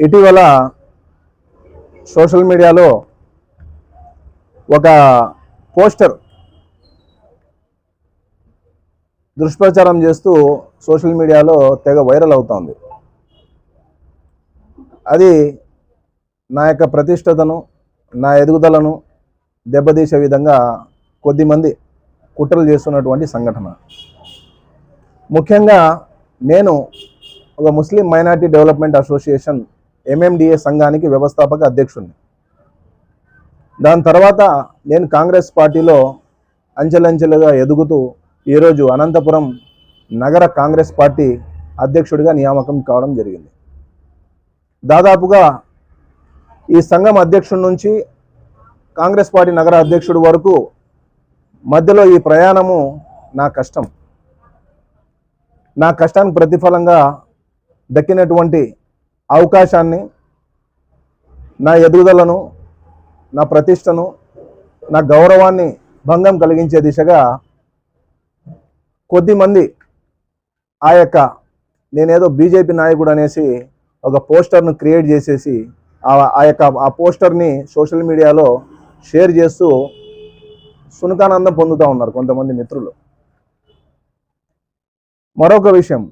ఇటీవల సోషల్ మీడియాలో ఒక పోస్టర్ దుష్ప్రచారం చేస్తూ సోషల్ మీడియాలో తెగ వైరల్ అవుతోంది. అది నా యొక్క ప్రతిష్టతను, నా ఎదుగుదలను దెబ్బతీసే విధంగా కొద్దిమంది కుట్రలు చేస్తున్నటువంటి సంఘటన. ముఖ్యంగా నేను ఒక ముస్లిం మైనారిటీ డెవలప్మెంట్ అసోసియేషన్ MMDA సంఘానికి వ్యవస్థాపక అధ్యక్షుడిని. దాని తర్వాత నేను కాంగ్రెస్ పార్టీలో అంచెలంచెలుగా ఎదుగుతూ ఈరోజు అనంతపురం నగర కాంగ్రెస్ పార్టీ అధ్యక్షుడిగా నియామకం కావడం జరిగింది. దాదాపుగా ఈ సంఘం అధ్యక్షుడి నుంచి కాంగ్రెస్ పార్టీ నగర అధ్యక్షుడి వరకు మధ్యలో ఈ ప్రయాణము నా కష్టం. నా కష్టానికి ప్రతిఫలంగా దక్కినటువంటి అవకాశాన్ని, నా ఎదుగుదలను, నా ప్రతిష్టను, నా గౌరవాన్ని భంగం కలిగించే దిశగా కొద్దిమంది నేనేదో బీజేపీ నాయకుడు అనేసి ఒక పోస్టర్ను క్రియేట్ చేసేసి ఆ పోస్టర్ని సోషల్ మీడియాలో షేర్ చేస్తూ సునకానందం పొందుతూ ఉన్నారు కొంతమంది మిత్రులు. మరొక విషయం,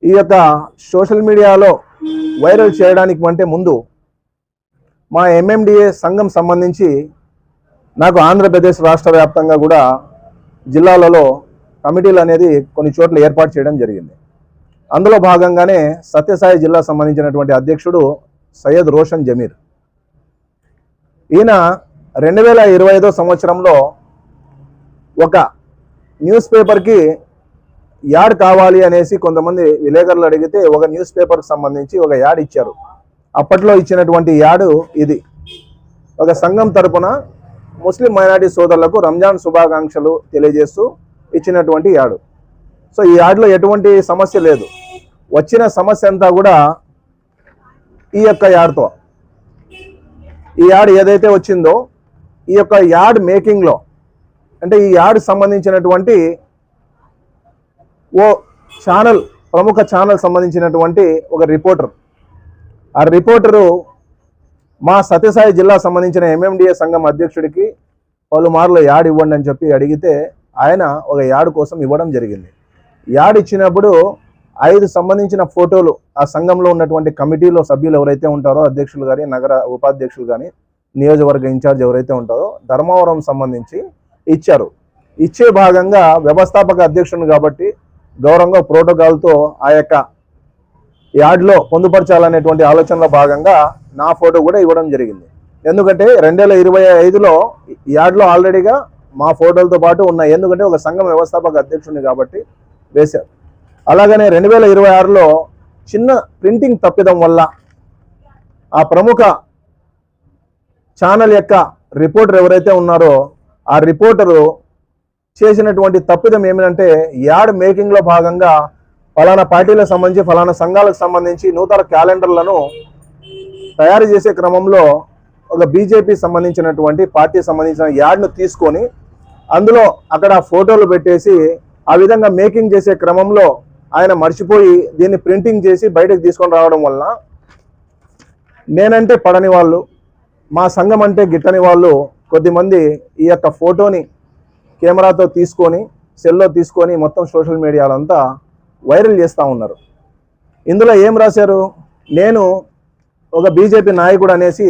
ఈ యొక్క సోషల్ మీడియాలో వైరల్ చేయడానికి అంటే ముందు మా MMDA సంఘం సంబంధించి నాకు ఆంధ్రప్రదేశ్ రాష్ట్ర వ్యాప్తంగా కూడా జిల్లాలలో కమిటీలు అనేది కొన్ని చోట్ల ఏర్పాటు చేయడం జరిగింది. అందులో భాగంగానే సత్యసాయి జిల్లా సంబంధించినటువంటి అధ్యక్షుడు సయ్యద్ రోషన్ జమీర్. ఈయన 2025 సంవత్సరంలో ఒక న్యూస్ పేపర్కి యాడ్ కావాలి అనేసి కొంతమంది విలేకరులు అడిగితే ఒక న్యూస్ పేపర్కి సంబంధించి ఒక యాడ్ ఇచ్చారు. అప్పట్లో ఇచ్చినటువంటి యాడ్ ఇది. ఒక సంఘం తరపున ముస్లిం మైనారిటీ సోదరులకు రంజాన్ శుభాకాంక్షలు తెలియజేస్తూ ఇచ్చినటువంటి యాడ్. సో ఈ యాడ్లో ఎటువంటి సమస్య లేదు. వచ్చిన సమస్య అంతా కూడా ఈ యొక్క యాడ్తో, ఈ యాడ్ ఏదైతే వచ్చిందో ఈ యొక్క యాడ్ మేకింగ్లో, అంటే ఈ యాడ్ సంబంధించినటువంటి ఓ ఛానల్, ప్రముఖ ఛానల్ సంబంధించినటువంటి ఒక రిపోర్టర్, ఆ రిపోర్టరు మా సత్యసాయి జిల్లా సంబంధించిన MMDA సంఘం అధ్యక్షుడికి పలుమార్లు యాడ్ ఇవ్వండి అని చెప్పి అడిగితే ఆయన ఒక యాడ్ కోసం ఇవ్వడం జరిగింది. యాడ్ ఇచ్చినప్పుడు 5 సంబంధించిన ఫోటోలు ఆ సంఘంలో ఉన్నటువంటి కమిటీలో సభ్యులు ఎవరైతే ఉంటారో, అధ్యక్షులు కానీ, నగర ఉపాధ్యక్షులు కానీ, నియోజకవర్గ ఇన్ఛార్జ్ ఎవరైతే ఉంటారో ధర్మవరం సంబంధించి ఇచ్చారు. ఇచ్చే భాగంగా వ్యవస్థాపక అధ్యక్షుడు కాబట్టి గౌరవంగా ప్రోటోకాల్తో ఆ యొక్క యాడ్లో పొందుపరచాలనేటువంటి ఆలోచనలో భాగంగా నా ఫోటో కూడా ఇవ్వడం జరిగింది. ఎందుకంటే 2025లో యాడ్లో ఆల్రెడీగా మా ఫోటోలతో పాటు ఉన్నాయి. ఎందుకంటే ఒక సంఘం వ్యవస్థాపక అధ్యక్షుడిని కాబట్టి వేశారు. అలాగనే 2026లో చిన్న ప్రింటింగ్ తప్పిదం వల్ల ఆ ప్రముఖ ఛానల్ యొక్క రిపోర్టర్ ఎవరైతే ఉన్నారో ఆ రిపోర్టరు చేసినటువంటి తప్పిదం ఏమిటంటే, యాడ్ మేకింగ్లో భాగంగా ఫలానా పార్టీలకు సంబంధించి, ఫలానా సంఘాలకు సంబంధించి నూతన క్యాలెండర్లను తయారు చేసే క్రమంలో ఒక బీజేపీ సంబంధించినటువంటి పార్టీ సంబంధించిన యాడ్ను తీసుకొని అందులో అక్కడ ఫోటోలు పెట్టేసి ఆ విధంగా మేకింగ్ చేసే క్రమంలో ఆయన మర్చిపోయి దీన్ని ప్రింటింగ్ చేసి బయటకు తీసుకొని రావడం వలన నేనంటే పడని వాళ్ళు, మా సంఘం అంటే గిట్టని వాళ్ళు కొద్దిమంది ఈ యొక్క ఫోటోని కెమెరాతో తీసుకొని, సెల్లో తీసుకొని మొత్తం సోషల్ మీడియాలో అంతా వైరల్ చేస్తూ ఉన్నారు. ఇందులో ఏం రాశారు, నేను ఒక బీజేపీ నాయకుడు అనేసి,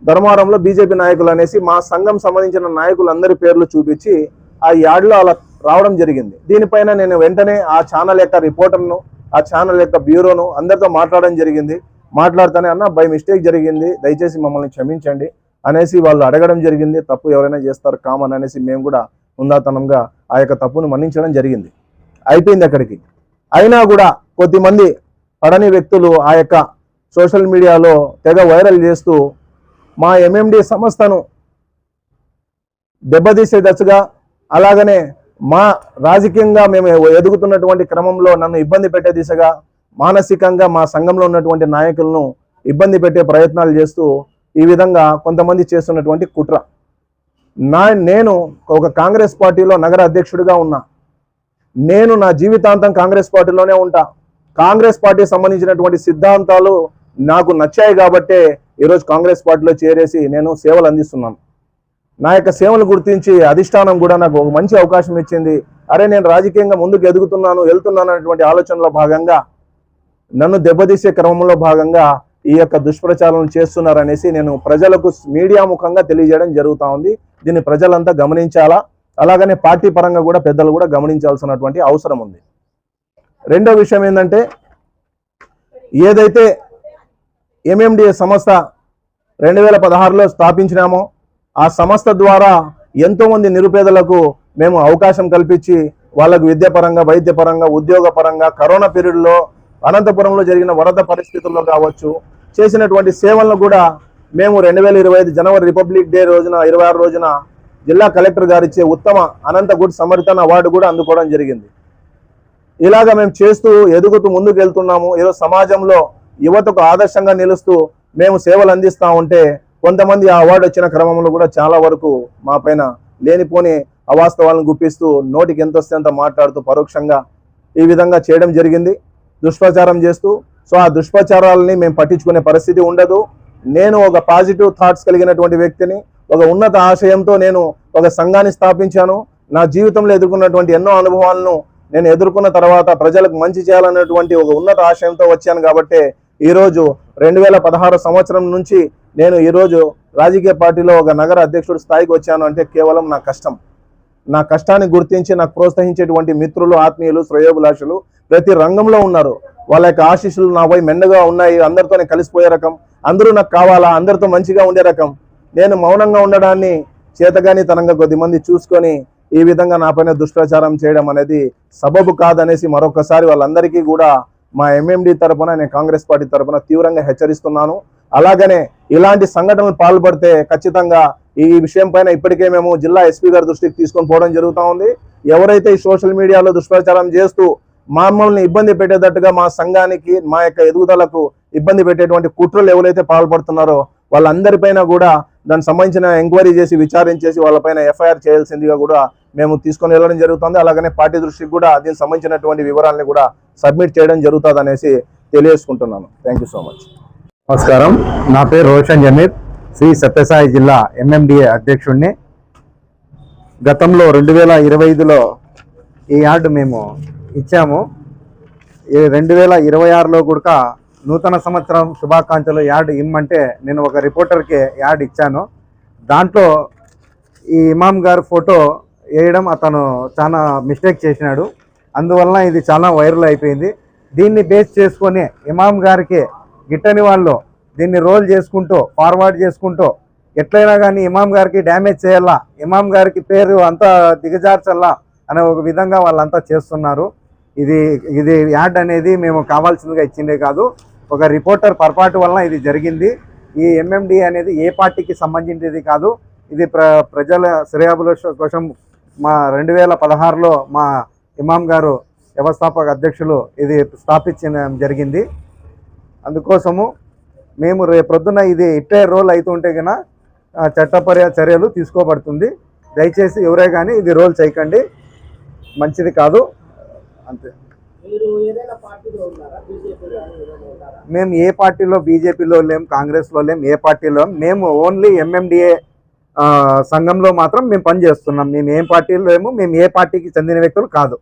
ధర్మవరంలో బీజేపీ నాయకులు అనేసి మా సంఘం సంబంధించిన నాయకులందరి పేర్లు చూపించి ఆ యాడ్లో అలా రావడం జరిగింది. దీనిపైన నేను వెంటనే ఆ ఛానల్ యొక్క రిపోర్టర్ను, ఆ ఛానల్ యొక్క బ్యూరోను అందరితో మాట్లాడడం జరిగింది. మాట్లాడుతూనే అన్న బై మిస్టేక్ జరిగింది, దయచేసి మమ్మల్ని క్షమించండి అనేసి వాళ్ళు అడగడం జరిగింది. తప్పు ఎవరైనా చేస్తారు, కామన్ అనేసి మేము కూడా ఉందాతనంగా ఆ యొక్క తప్పును మన్నించడం జరిగింది. అయిపోయింది అక్కడికి. అయినా కూడా కొద్దిమంది పడని వ్యక్తులు ఆ యొక్క సోషల్ మీడియాలో తెగ వైరల్ చేస్తూ మా MMDA సంస్థను దెబ్బతీసే దశగా, అలాగనే మా రాజకీయంగా మేము ఎదుగుతున్నటువంటి క్రమంలో నన్ను ఇబ్బంది పెట్టే దిశగా, మానసికంగా మా సంఘంలో ఉన్నటువంటి నాయకులను ఇబ్బంది పెట్టే ప్రయత్నాలు చేస్తూ ఈ విధంగా కొంతమంది చేస్తున్నటువంటి కుట్ర. నేను ఒక కాంగ్రెస్ పార్టీలో నగర అధ్యక్షుడిగా ఉన్నా. నేను నా జీవితాంతం కాంగ్రెస్ పార్టీలోనే ఉంటా. కాంగ్రెస్ పార్టీకి సంబంధించినటువంటి సిద్ధాంతాలు నాకు నచ్చాయి కాబట్టే ఈరోజు కాంగ్రెస్ పార్టీలో చేరేసి నేను సేవలు అందిస్తున్నాను. నా యొక్క సేవలు గుర్తించి అధిష్టానం కూడా నాకు ఒక మంచి అవకాశం ఇచ్చింది. అరే, నేను రాజకీయంగా ముందుకు వెళ్తున్నాను అనేటువంటి ఆలోచనలో భాగంగా నన్ను దెబ్బతీసే క్రమంలో భాగంగా ఈ యొక్క దుష్ప్రచారం చేస్తున్నారనేసి నేను ప్రజలకు మీడియా ముఖంగా తెలియజేయడం జరుగుతూ ఉంది. దీన్ని ప్రజలంతా గమనించాలా, అలాగనే పార్టీ పరంగా కూడా పెద్దలు కూడా గమనించాల్సినటువంటి అవసరం ఉంది. రెండో విషయం ఏంటంటే, ఏదైతే ఎంఎండిఏ సంస్థ 2016లో స్థాపించినామో ఆ సంస్థ ద్వారా ఎంతోమంది నిరుపేదలకు మేము అవకాశం కల్పించి వాళ్ళకు విద్యాపరంగా, వైద్యపరంగా, ఉద్యోగపరంగా, కరోనా పీరియడ్లో అనంతపురంలో జరిగిన వరద పరిస్థితుల్లో కావచ్చు చేసినటువంటి సేవలను కూడా మేము 2025 జనవరి రిపబ్లిక్ డే రోజున 26 రోజున జిల్లా కలెక్టర్ గారు ఇచ్చే ఉత్తమ అనంత గుడ్ సమర్థన అవార్డు కూడా అందుకోవడం జరిగింది. ఇలాగా మేము చేస్తూ ఎదుగుతూ ముందుకు వెళ్తున్నాము. ఈరోజు సమాజంలో యువతకు ఆదర్శంగా నిలుస్తూ మేము సేవలు అందిస్తూ ఉంటే కొంతమంది ఆ అవార్డు వచ్చిన క్రమంలో కూడా చాలా వరకు మా పైన లేనిపోని అవాస్తవాలను గుప్పిస్తూ నోటికి ఎంత వస్తే అంత మాట్లాడుతూ పరోక్షంగా ఈ విధంగా చేయడం జరిగింది, దుష్ప్రచారం చేస్తూ. సో ఆ దుష్ప్రచారాలని మేము పట్టించుకునే పరిస్థితి ఉండదు. నేను ఒక పాజిటివ్ థాట్స్ కలిగినటువంటి వ్యక్తిని, ఒక ఉన్నత ఆశయంతో నేను ఒక సంఘాన్ని స్థాపించాను. నా జీవితంలో ఎదుర్కొన్నటువంటి ఎన్నో అనుభవాలను నేను ఎదుర్కొన్న తర్వాత ప్రజలకు మంచి చేయాలనేటువంటి ఒక ఉన్నత ఆశయంతో వచ్చాను. కాబట్టి ఈరోజు 2016 సంవత్సరం నుంచి నేను ఈరోజు రాజకీయ పార్టీలో ఒక నగర అధ్యక్షుడి స్థాయికి వచ్చాను అంటే కేవలం నా కష్టాన్ని గుర్తించి నాకు ప్రోత్సహించేటువంటి మిత్రులు, ఆత్మీయులు, శ్రేయోభిలాషులు ప్రతి రంగంలో ఉన్నారు. వాళ్ళ యొక్క ఆశీస్సులు నాపై మెండుగా ఉన్నాయి. అందరితోనే కలిసిపోయే రకం, అందరూ నాకు కావాలా, అందరితో మంచిగా ఉండే రకం. నేను మౌనంగా ఉండడాన్ని చేతగాని తనంగా కొద్దిమంది చూసుకొని ఈ విధంగా నాపైన దుష్ప్రచారం చేయడం అనేది సబబు కాదనేసి మరొకసారి వాళ్ళందరికీ కూడా మా ఎంఎండి తరపున, నేను కాంగ్రెస్ పార్టీ తరపున తీవ్రంగా హెచ్చరిస్తున్నాను. అలాగనే ఇలాంటి సంఘటనలు పాల్పడితే ఖచ్చితంగా ఈ విషయం పైన ఇప్పటికే మేము జిల్లా ఎస్పీ గారి దృష్టికి తీసుకొని పోవడం జరుగుతూ ఉంది. ఎవరైతే ఈ సోషల్ మీడియాలో దుష్ప్రచారం చేస్తూ మమ్మల్ని ఇబ్బంది పెట్టేటట్టుగా మా సంఘానికి, మా యొక్క ఎదుగుదలకు ఇబ్బంది పెట్టేటువంటి కుట్రలు ఎవరైతే పాల్పడుతున్నారో వాళ్ళందరిపైన కూడా దానికి సంబంధించిన ఎంక్వైరీ చేసి విచారించేసి వాళ్ళపైన ఎఫ్ఐఆర్ చేయాల్సిందిగా కూడా మేము తీసుకొని వెళ్ళడం జరుగుతుంది. అలాగనే పార్టీ దృష్టికి కూడా దీనికి సంబంధించినటువంటి వివరాలని కూడా సబ్మిట్ చేయడం జరుగుతుంది అనేసి తెలియజేసుకుంటున్నాను. Thank you so much. నమస్కారం, నా పేరు రోషన్ జమీర్, శ్రీ సత్యసాయి జిల్లా ఎంఎండిఏ అధ్యక్షుడిని. గతంలో 2025లో ఈ యార్డు మేము ఇచ్చాము. 2026లో కూడా నూతన సంవత్సరం శుభాకాంక్షలు యార్డు ఇమ్మంటే నేను ఒక రిపోర్టర్కి యార్డు ఇచ్చాను. దాంట్లో ఈ ఇమాం గారు ఫోటో వేయడం అతను చాలా మిస్టేక్ చేసినాడు. అందువలన ఇది చాలా వైరల్ అయిపోయింది. దీన్ని బేస్ చేసుకొని ఇమాం గారికి గిట్టని వాళ్ళు దీన్ని రోల్ చేసుకుంటూ, ఫార్వర్డ్ చేసుకుంటూ ఎట్లయినా కానీ ఇమాం గారికి డ్యామేజ్ చేయాలా, ఇమాం గారికి పేరు అంతా దిగజార్చల్లా అనే ఒక విధంగా వాళ్ళంతా చేస్తున్నారు. ఇది యాడ్ అనేది మేము కావాల్సిందిగా ఇచ్చిందే కాదు, ఒక రిపోర్టర్ పొరపాటు వలన ఇది జరిగింది. ఈ ఎంఎండి అనేది ఏ పార్టీకి సంబంధించింది కాదు. ఇది ప్రజల శ్రేయాభిలాష కోసం మా 2016లో మా ఇమాం గారు వ్యవస్థాపక అధ్యక్షులు ఇది స్థాపించడం జరిగింది. అందుకోసము మేము రేపొద్దున ఇది ఇట్టే రోల్ అవుతుంటే కన్నా చట్టపర చర్యలు తీసుకోబడుతుంది. దయచేసి ఎవరే కానీ ఇది రోల్ చేయకండి, మంచిది కాదు. అంతే. మేము ఏ పార్టీలో, బీజేపీలో లేం, కాంగ్రెస్లో లేం, ఏ పార్టీలో మేము ఓన్లీ ఎంఎండిఏ సంఘంలో మాత్రం మేము పనిచేస్తున్నాం. మేము ఏం పార్టీలో లేము, మేము ఏ పార్టీకి చెందిన వ్యక్తులు కాదు.